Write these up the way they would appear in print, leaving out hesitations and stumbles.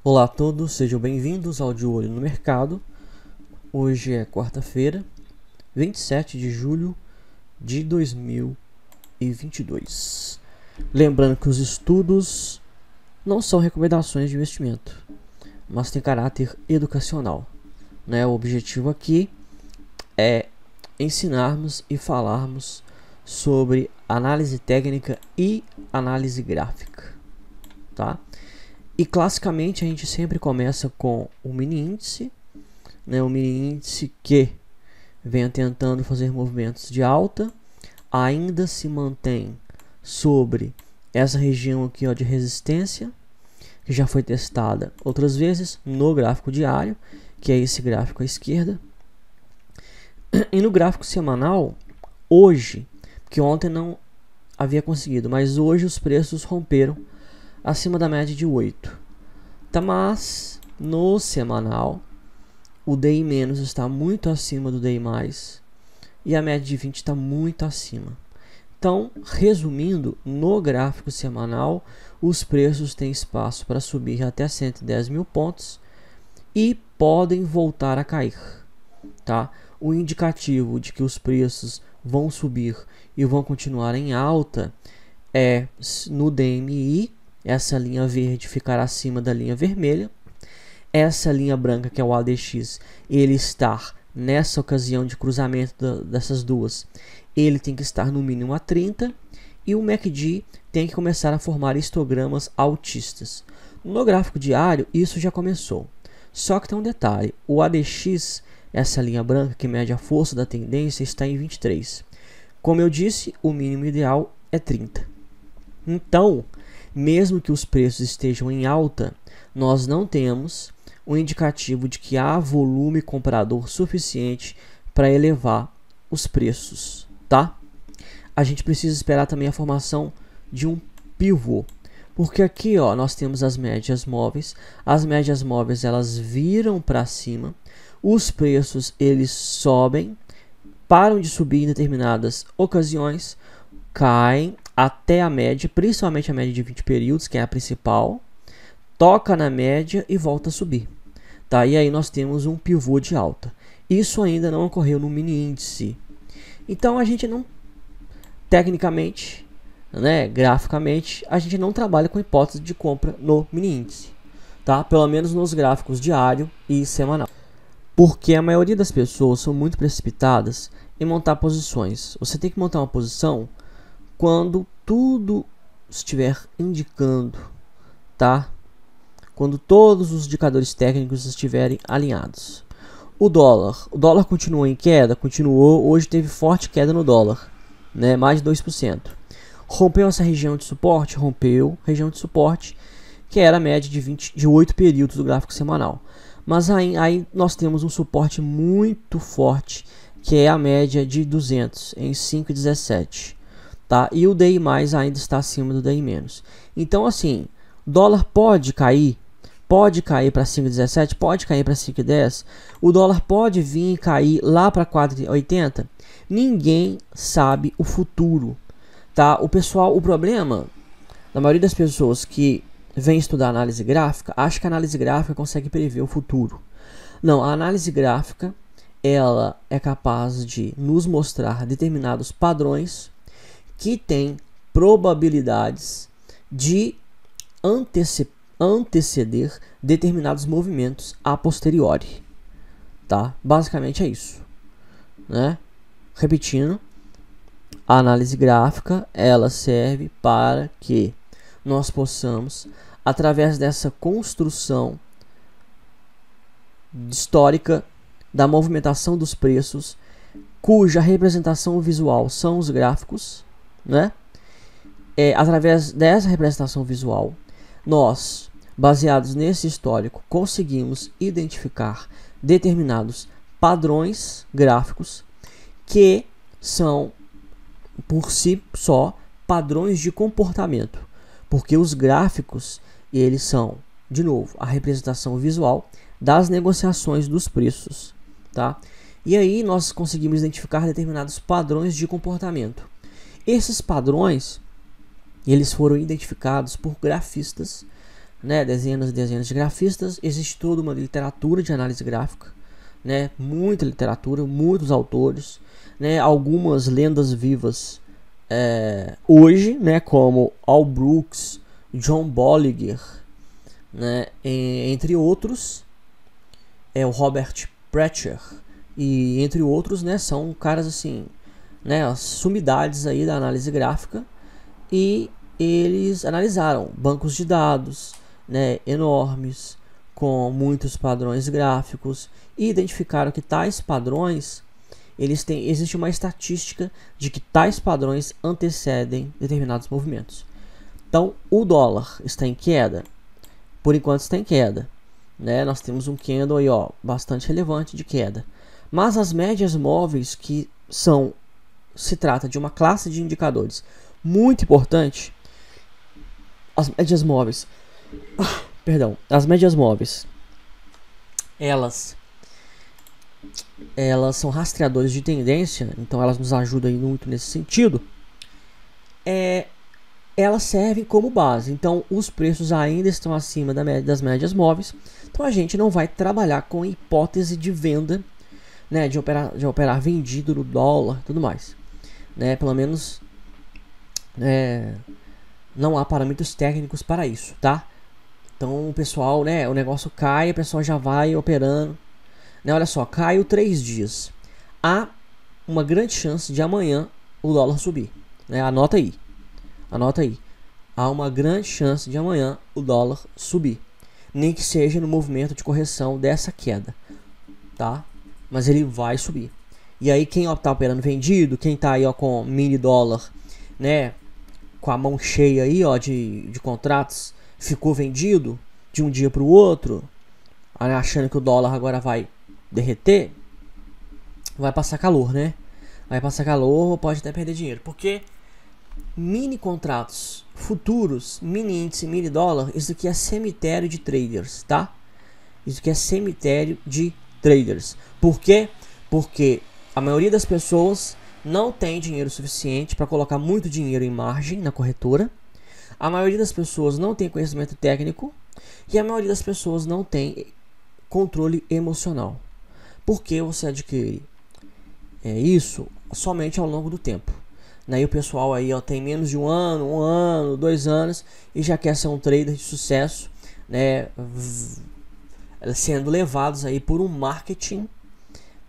Olá a todos, sejam bem-vindos ao De Olho no Mercado. Hoje é quarta-feira, 27 de julho de 2022. Lembrando que os estudos não são recomendações de investimento, mas têm caráter educacional, né? O objetivo aqui é ensinarmos e falarmos sobre análise técnica e análise gráfica, tá? E classicamente a gente sempre começa com o mini índice, né? O mini índice que vem tentando fazer movimentos de alta, ainda se mantém sobre essa região aqui, ó, de resistência, que já foi testada outras vezes no gráfico diário, que é esse gráfico à esquerda. E no gráfico semanal, hoje, que ontem não havia conseguido, mas hoje os preços romperam acima da média de 8. Tá, mas no semanal o DI- está muito acima do DI+, e a média de 20 está muito acima. Então, resumindo, no gráfico semanal, os preços têm espaço para subir até 110 mil pontos e podem voltar a cair. Tá? O indicativo de que os preços vão subir e vão continuar em alta é no DMI, essa linha verde ficar acima da linha vermelha. Essa linha branca, que é o ADX, ele está nessa ocasião de cruzamento dessas duas, ele tem que estar no mínimo a 30, e o MACD tem que começar a formar histogramas altistas. No gráfico diário, isso já começou. Só que tem um detalhe, o ADX, essa linha branca que mede a força da tendência, está em 23. Como eu disse, o mínimo ideal é 30. Então, mesmo que os preços estejam em alta, nós não temos um indicativo de que há volume comprador suficiente para elevar os preços, tá? A gente precisa esperar também a formação de um pivô, porque aqui, ó, nós temos as médias móveis. As médias móveis, elas viram para cima, os preços eles sobem, param de subir em determinadas ocasiões, caem até a média, principalmente a média de 20 períodos, que é a principal, toca na média e volta a subir. Tá? E aí nós temos um pivô de alta. Isso ainda não ocorreu no mini índice. Então a gente não, tecnicamente, né, graficamente, a gente não trabalha com hipótese de compra no mini índice. Tá? Pelo menos nos gráficos diário e semanal. Porque a maioria das pessoas são muito precipitadas em montar posições. Você tem que montar uma posição quando tudo estiver indicando, tá? Quando todos os indicadores técnicos estiverem alinhados. O dólar continuou em queda, continuou, hoje teve forte queda no dólar, né? Mais de 2%. Rompeu essa região de suporte, rompeu região de suporte, que era a média de 8 períodos do gráfico semanal. Mas aí nós temos um suporte muito forte, que é a média de 200 em 5,17. Tá? E o DI+ ainda está acima do DI-. Então, assim, dólar pode cair para 5,17, pode cair para 5,10, o dólar pode vir e cair lá para 4,80. Ninguém sabe o futuro, tá? O problema da maioria das pessoas que vem estudar análise gráfica, acha que a análise gráfica consegue prever o futuro. Não, a análise gráfica, ela é capaz de nos mostrar determinados padrões que tem probabilidades de anteceder determinados movimentos a posteriori, tá? Basicamente é isso, né? Repetindo, a análise gráfica, ela serve para que nós possamos, através dessa construção histórica da movimentação dos preços, cuja representação visual são os gráficos, né? Através dessa representação visual, nós, baseados nesse histórico, conseguimos identificar determinados padrões gráficos que são, por si só, padrões de comportamento, porque os gráficos, eles são, de novo, a representação visual das negociações dos preços, tá? E aí nós conseguimos identificar determinados padrões de comportamento. Esses padrões, eles foram identificados por grafistas, né, dezenas e dezenas de grafistas, existe toda uma literatura de análise gráfica, né, muita literatura, muitos autores, né, algumas lendas vivas hoje, né, como Al Brooks, John Bolliger, né, entre outros, o Robert Preacher, e entre outros, né, são caras assim, né, as sumidades aí da análise gráfica, e eles analisaram bancos de dados, né, enormes, com muitos padrões gráficos, e identificaram que tais padrões, existe uma estatística de que tais padrões antecedem determinados movimentos. Então, o dólar está em queda, por enquanto está em queda, né? Nós temos um candle aí, ó, bastante relevante de queda, mas as médias móveis, que se trata de uma classe de indicadores muito importante, as médias móveis, as médias móveis, elas são rastreadores de tendência, então elas nos ajudam aí muito nesse sentido. Elas servem como base, então os preços ainda estão acima das médias móveis, então a gente não vai trabalhar com hipótese de venda, né, de operar vendido no dólar e tudo mais, né, pelo menos não há parâmetros técnicos para isso, tá? Então o pessoal, né, o negócio cai, o pessoal já vai operando, né, olha só, caiu 3 dias, há uma grande chance de amanhã o dólar subir, né, anota aí, há uma grande chance de amanhã o dólar subir, nem que seja no movimento de correção dessa queda, tá? Mas ele vai subir. E aí quem está operando vendido, quem está aí, ó, com mini dólar, né, com a mão cheia aí, ó, de contratos, ficou vendido de um dia para o outro, achando que o dólar agora vai derreter, vai passar calor, né? Vai passar calor, pode até perder dinheiro, porque mini contratos futuros, mini índice, mini dólar, isso aqui é cemitério de traders, tá? Isso aqui é cemitério de traders. Por quê? Porque a maioria das pessoas não tem dinheiro suficiente para colocar muito dinheiro em margem na corretora. A maioria das pessoas não tem conhecimento técnico e a maioria das pessoas não tem controle emocional. Por que você adquire isso somente ao longo do tempo? Aí o pessoal aí, ó, tem menos de um ano, 2 anos e já quer ser um trader de sucesso, né, sendo levados aí por um marketing,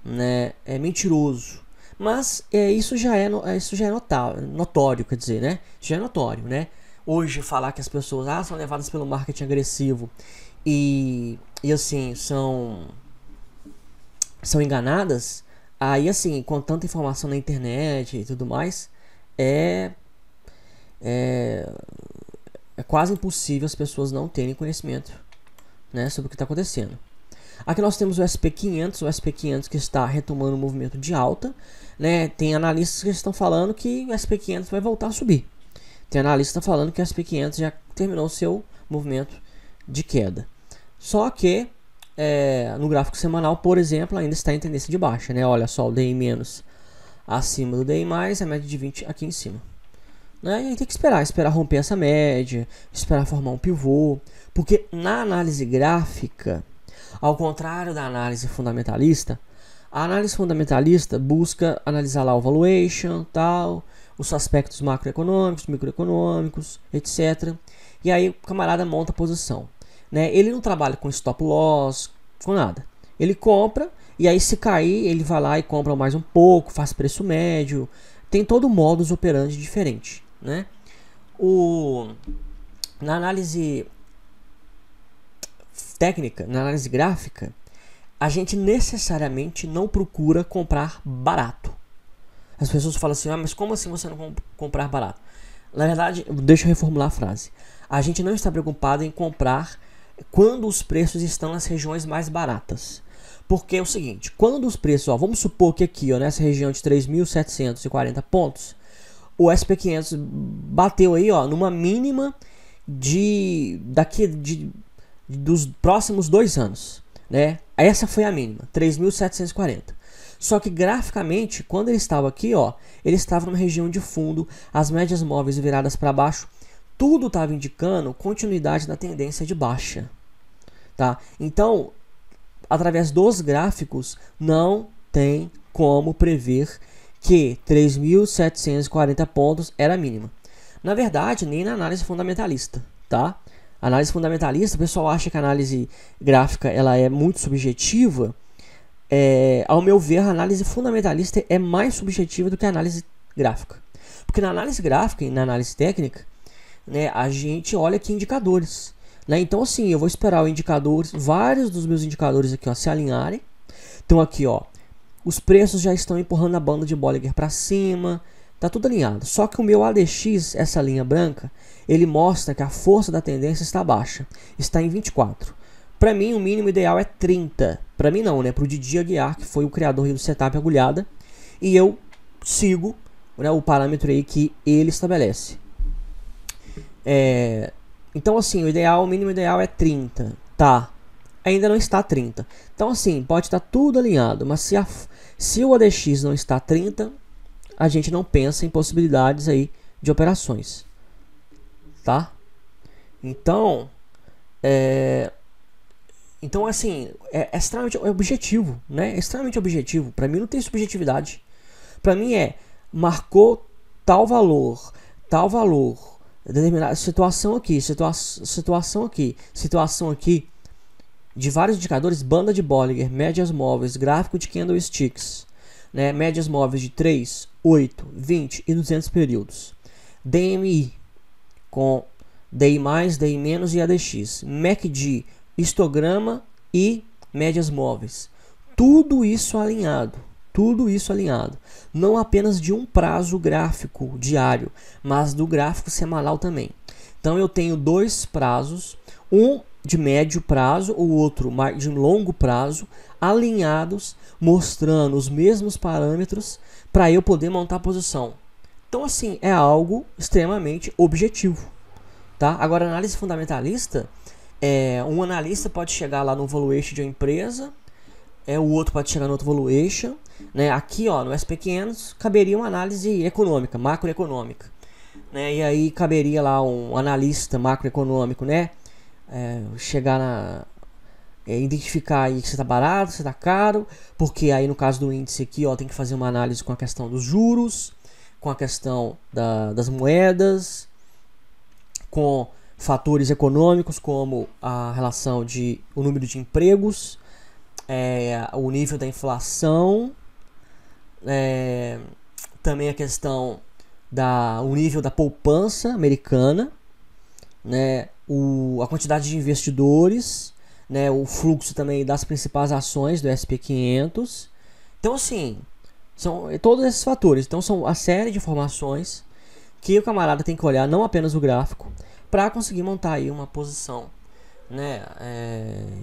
né, mentiroso. Mas isso já é notório, quer dizer, né? Já é notório, né? Hoje falar que as pessoas são levadas pelo marketing agressivo e assim são enganadas, aí assim, com tanta informação na internet e tudo mais, é quase impossível as pessoas não terem conhecimento, né, sobre o que está acontecendo. Aqui nós temos o SP500 que está retomando o movimento de alta, né? Tem analistas que estão falando que o SP500 vai voltar a subir. Tem analista falando que o SP500 já terminou o seu movimento de queda. Só que no gráfico semanal, por exemplo, ainda está em tendência de baixa, né? Olha só, o DI- acima do DI+, a média de 20 aqui em cima. Né? E aí tem que esperar romper essa média, esperar formar um pivô, porque na análise gráfica, ao contrário da análise fundamentalista, a análise fundamentalista busca analisar lá o valuation, tal, os aspectos macroeconômicos, microeconômicos, etc. E aí o camarada monta a posição, né? Ele não trabalha com stop loss, com nada. Ele compra e aí se cair, ele vai lá e compra mais um pouco, faz preço médio. Tem todo um modus operandi diferente, né? Na análise técnica, na análise gráfica, a gente necessariamente não procura comprar barato. As pessoas falam assim, mas como assim você não comprar barato? Na verdade, deixa eu reformular a frase. A gente não está preocupado em comprar quando os preços estão nas regiões mais baratas. Porque é o seguinte, quando os preços, vamos supor que aqui, nessa região de 3.740 pontos, o SP500 bateu aí, numa mínima dos próximos 2 anos, né? Essa foi a mínima, 3.740. Só que graficamente, quando ele estava aqui, ele estava numa região de fundo, as médias móveis viradas para baixo tudo estava indicando continuidade da tendência de baixa, tá? Então, através dos gráficos, não tem como prever que 3.740 pontos era a mínima. Na verdade, nem na análise fundamentalista, tá? A análise fundamentalista, o pessoal acha que a análise gráfica ela é muito subjetiva. Ao meu ver, a análise fundamentalista é mais subjetiva do que a análise gráfica. Porque na análise gráfica e na análise técnica, né, a gente olha aqui indicadores. Né? Então, assim, eu vou esperar o indicador, vários dos meus indicadores aqui ó, se alinharem. Então, aqui, ó, os preços já estão empurrando a banda de Bollinger para cima. Tá tudo alinhado. Só que o meu ADX, essa linha branca, ele mostra que a força da tendência está baixa. Está em 24. Para mim, o mínimo ideal é 30. Para mim não, né? Para o Didier Aguiar, que foi o criador do setup agulhada. E eu sigo, né, o parâmetro aí que ele estabelece. Então, assim, o mínimo ideal é 30. Tá. Ainda não está 30. Então, assim, pode estar tudo alinhado. Mas se o ADX não está 30... a gente não pensa em possibilidades aí de operações, tá? Então, assim, é extremamente objetivo, né? É extremamente objetivo. Para mim não tem subjetividade. Para mim marcou tal valor, determinada situação aqui, situação aqui, de vários indicadores, banda de Bollinger, médias móveis, gráfico de candlesticks, né, médias móveis de 3, 8, 20 e 200 períodos. DMI com DI+, DI- e ADX. MACD, histograma e médias móveis. Tudo isso alinhado. Não apenas de um prazo gráfico diário, mas do gráfico semanal também. Então eu tenho dois prazos, um de médio prazo, o outro de longo prazo, alinhados, mostrando os mesmos parâmetros para eu poder montar a posição. Então, assim, é algo extremamente objetivo, tá? Agora, análise fundamentalista, um analista pode chegar lá no valuation de uma empresa, o outro pode chegar no outro valuation, né? Aqui, ó, no SP500, caberia uma análise econômica, macroeconômica, né? E aí caberia lá um analista macroeconômico, né? Chegar identificar aí que você está barato, você está caro, porque aí no caso do índice aqui, ó, tem que fazer uma análise com a questão dos juros, com a questão das moedas, com fatores econômicos como a relação o número de empregos, o nível da inflação, também a questão o nível da poupança americana, né, a quantidade de investidores, né, o fluxo também das principais ações do SP500. Então, assim, são todos esses fatores. Então, são a série de informações que o camarada tem que olhar, não apenas o gráfico, para conseguir montar aí uma posição, né,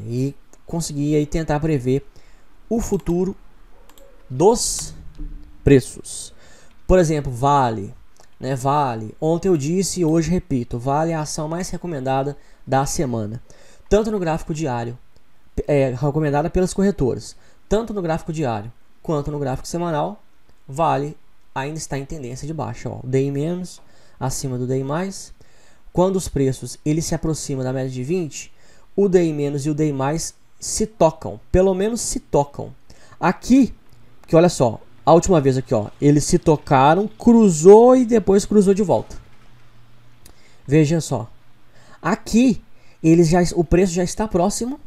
e conseguir aí tentar prever o futuro dos preços. Por exemplo, Vale. Vale, ontem eu disse e hoje repito, Vale é a ação mais recomendada da semana, tanto no gráfico diário, recomendada pelas corretoras, tanto no gráfico diário quanto no gráfico semanal. Vale ainda está em tendência de baixa, ó, DI- acima do DI+. Quando os preços se aproximam da média de 20, o DI- e o DI+ se tocam, pelo menos se tocam. Aqui, que olha só, a última vez aqui, ó, eles se tocaram, cruzou e depois cruzou de volta. Veja só. Aqui, o preço já está próximo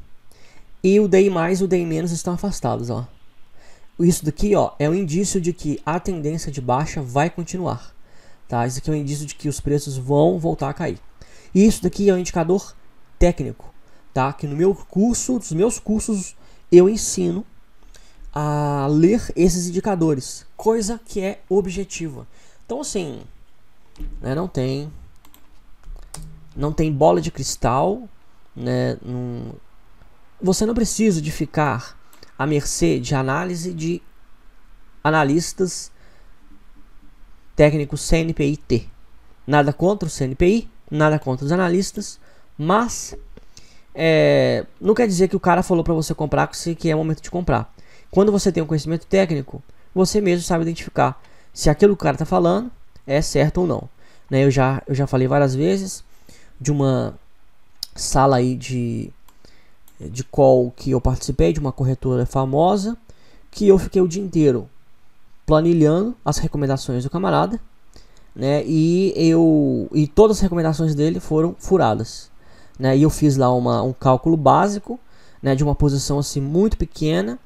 e o DI+ e o DI- estão afastados, ó. Isso daqui, ó, é um indício de que a tendência de baixa vai continuar, tá? Isso aqui é um indício de que os preços vão voltar a cair. E isso daqui é um indicador técnico, tá? Que no meu curso, nos meus cursos, eu ensino a ler esses indicadores, coisa que é objetiva. Então, assim, né, não tem bola de cristal, né? Você não precisa de ficar à mercê de análise de analistas técnicos CNPI-T. Nada contra o CNPI, nada contra os analistas, mas não quer dizer que o cara falou para você comprar que é o momento de comprar. Quando você tem um conhecimento técnico, você mesmo sabe identificar se aquilo que o cara está falando é certo ou não. né? Eu já falei várias vezes de uma sala aí de call que eu participei, de uma corretora famosa, que eu fiquei o dia inteiro planilhando as recomendações do camarada, né? E todas as recomendações dele foram furadas, né? E eu fiz lá um cálculo básico, né, de uma posição assim muito pequena.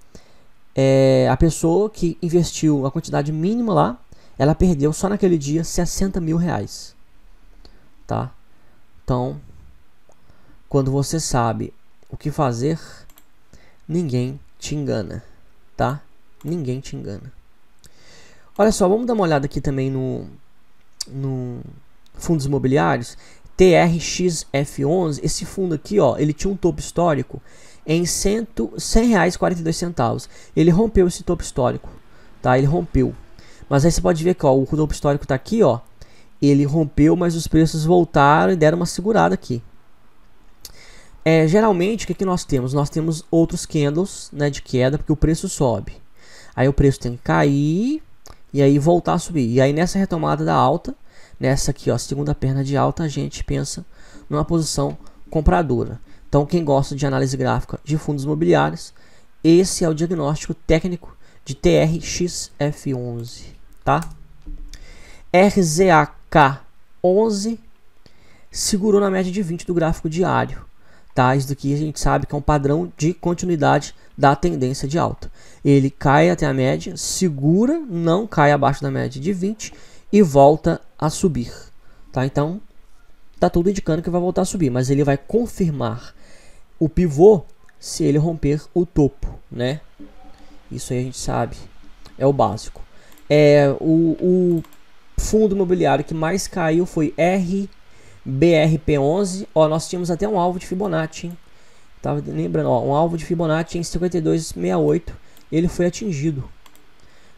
A pessoa que investiu a quantidade mínima lá, ela perdeu só naquele dia 60 mil reais, tá? Então, quando você sabe o que fazer, ninguém te engana, tá? Ninguém te engana. Olha só, vamos dar uma olhada aqui também no fundos imobiliários. TRXF11, esse fundo aqui, ó, ele tinha um topo histórico em R$100,42. Ele rompeu esse topo histórico, tá? Ele rompeu. Mas aí você pode ver que, ó, o topo histórico tá aqui, ó. Ele rompeu, mas os preços voltaram e deram uma segurada aqui. Geralmente, o que nós temos? Nós temos outros candles, né, de queda, porque o preço sobe. Aí o preço tem que cair e aí voltar a subir. E aí nessa retomada da alta, nessa aqui, ó, segunda perna de alta, a gente pensa numa posição compradora. Então, quem gosta de análise gráfica de fundos imobiliários, esse é o diagnóstico técnico de TRXF11, tá? RZAK11 segurou na média de 20 do gráfico diário, tá? Isso daqui a gente sabe que é um padrão de continuidade da tendência de alta. Ele cai até a média, segura, não cai abaixo da média de 20 e volta a subir, tá? Então, tá tudo indicando que vai voltar a subir, mas ele vai confirmar o pivô se ele romper o topo, né? Isso aí a gente sabe, é o básico. O fundo imobiliário que mais caiu foi RBRP11. Ó, nós tínhamos até um alvo de Fibonacci, hein? Tava lembrando, ó, um alvo de Fibonacci em 52,68. Ele foi atingido,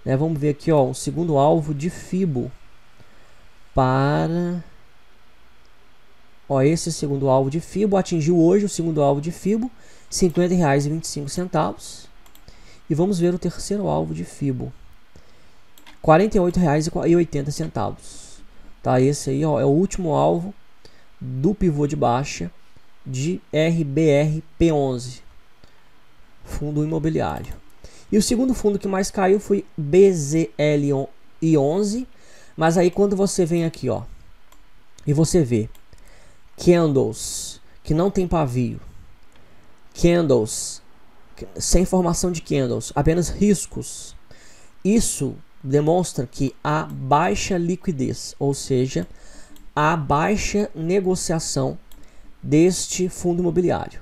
né? Vamos ver aqui, ó, um segundo alvo de Fibo para... Ó, esse segundo alvo de Fibo atingiu hoje o segundo alvo de Fibo, R$50,25. E vamos ver o terceiro alvo de Fibo, R$48,80. Tá, esse aí, ó, é o último alvo do pivô de baixa de RBRP11, fundo imobiliário. E o segundo fundo que mais caiu foi BZL11. Mas aí quando você vem aqui, ó, e você vê candles que não tem pavio, candles sem formação de candles, apenas riscos, isso demonstra que há baixa liquidez, ou seja, há baixa negociação deste fundo imobiliário.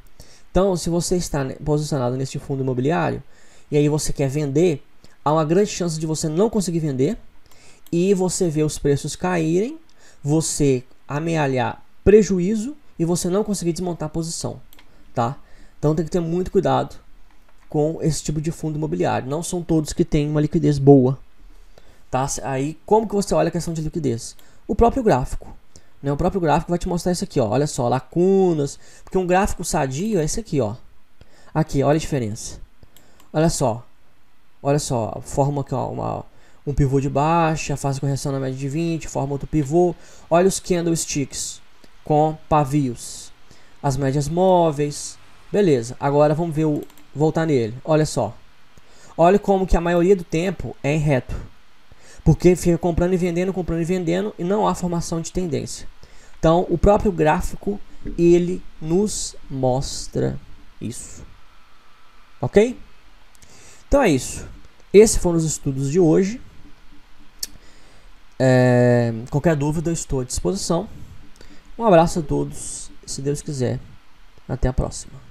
Então, se você está posicionado neste fundo imobiliário e aí você quer vender, há uma grande chance de você não conseguir vender e você vê os preços caírem, você amealhar prejuízo e você não conseguir desmontar a posição, tá? Então tem que ter muito cuidado com esse tipo de fundo imobiliário. Não são todos que têm uma liquidez boa, tá? Aí como que você olha a questão de liquidez? O próprio gráfico, né? O próprio gráfico vai te mostrar isso aqui, ó. Olha só, lacunas, porque um gráfico sadio é esse aqui, ó. Aqui, olha a diferença. Olha só, forma aqui, ó, um pivô de baixa, faz correção na média de 20, forma outro pivô. Olha os candlesticks com pavios, as médias móveis, beleza. Agora vamos ver voltar nele. Olha só, olha como que a maioria do tempo é em reto, porque fica comprando e vendendo e não há formação de tendência. Então o próprio gráfico ele nos mostra isso, ok? Então é isso. Esses foram os estudos de hoje. Qualquer dúvida eu estou à disposição. Um abraço a todos, se Deus quiser. Até a próxima.